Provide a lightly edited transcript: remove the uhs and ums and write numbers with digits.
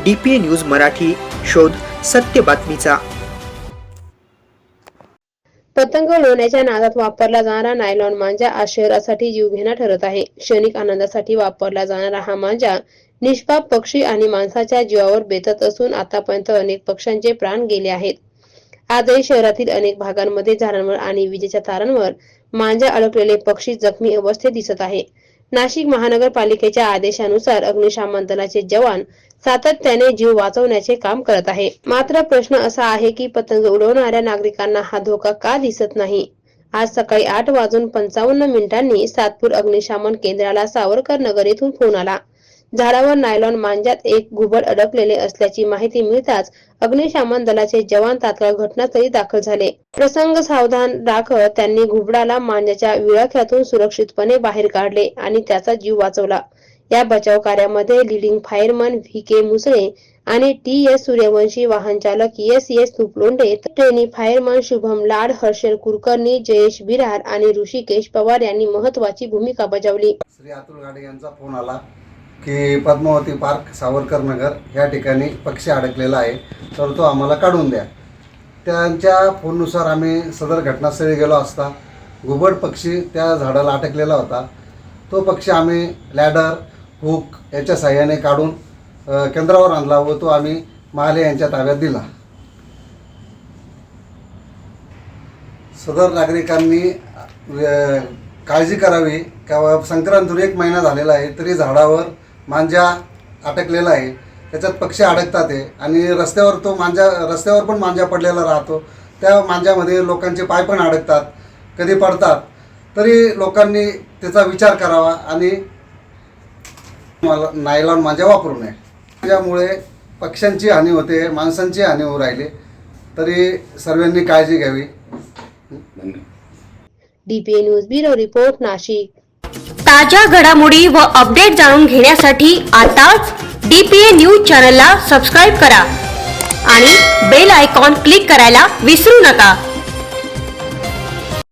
DPA news Marathi, शोध सत्य बातमीचा। पतंग उडवण्याच्या नादात वापरला जाणारा नायलॉन मांजा आज शहरासाठी जीवघेणा ठरत आहे। क्षणिक आनंदासाठी वापरला जाणारा हा मांजा निष्पाप पक्षी आणि माणसाच्या जीवावर बेतत असून आतापर्यंत अनेक पक्ष्यांचे प्राण गेले आहेत। आजही शहरातील अनेक भागांमध्ये झाडांवर आणि विजेच्या तारांवर मांजा अडकलेले पक्षी जखमी अवस्थेत दिसत आहे। नाशिक महानगरपालिकेच्या आदेशानुसार अग्निशमन दलाचे जवान सातत्याने जीव वाचवण्याचे काम करत आहे। मात्र प्रश्न असा आहे की पतंग उडवणाऱ्या नागरिकांना हा धोका का दिसत नाही। आज सकाळी 8:55 सातपूर अग्निशमन केंद्राला सावरकर नगर येथून फोन आला। झाडावर नायलॉन मांजात एक घुबड अडकलेले असल्याची माहिती मिळताच अग्निशमन दलाचे जवान तात्काळ घटनास्थळी दाखल झाले। प्रसंग सावधान राखत त्यांनी घुबडाला मांजाच्या विळख्यातून सुरक्षितपणे बाहेर काढले आणि त्याचा जीव वाचवला। या बचाव कार्यामध्ये लीडिंग फायरमन VK मुसळे आणि TS सूर्यवंशी, वाहन चालक SS तुपलोंडे, ट्रेनी फायरमन शुभम लाड, हर्षल कुलकर्णी, जयेश बिरार आणि ऋषिकेश पवार यांनी महत्त्वाची भूमिका बजावली। श्री अतुल गाडे यांचा फोन आला की पद्मावती पार्क सावरकर नगर या ठिकाणी पक्षी अडकलेला आहे, तर तो आम्हाला काढून द्या। त्यांच्या फोननुसार आम्ही सदर घटनास्थळी गेलो असता घुबड पक्षी त्या झाडाला अटकलेला होता। तो पक्षी आम्ही लॅडर, हुक याच्या साहाय्याने काढून केंद्रावर आणला व तो आम्ही महाले यांच्या ताब्यात दिला। सदर नागरिकांनी काळजी करावी का संक्रांतीतून 1 महिना झालेला आहे तरी झाडावर मांजा अटकलेला आहे, त्याच्यात पक्षी अडकतात आहे आणि रस्त्यावर पण मांजा पडलेला राहतो। त्या मांजामध्ये लोकांचे पाय पण अडकतात, कधी पडतात, तरी लोकांनी त्याचा विचार करावा आणि नायलॉन मांजा वापरू नये। त्यामुळे पक्ष्यांची हानी होते, माणसांची हानी होऊ राहिली, तरी सर्वांनी काळजी घ्यावी। DPA news bureau report, Nashik. ताज्या घडामोडी व अपडेट जाणून घेण्यासाठी आताच DPA न्यूज चॅनलला सबस्क्राइब करा आणि बेल आयकॉन क्लिक करायला विसरू नका।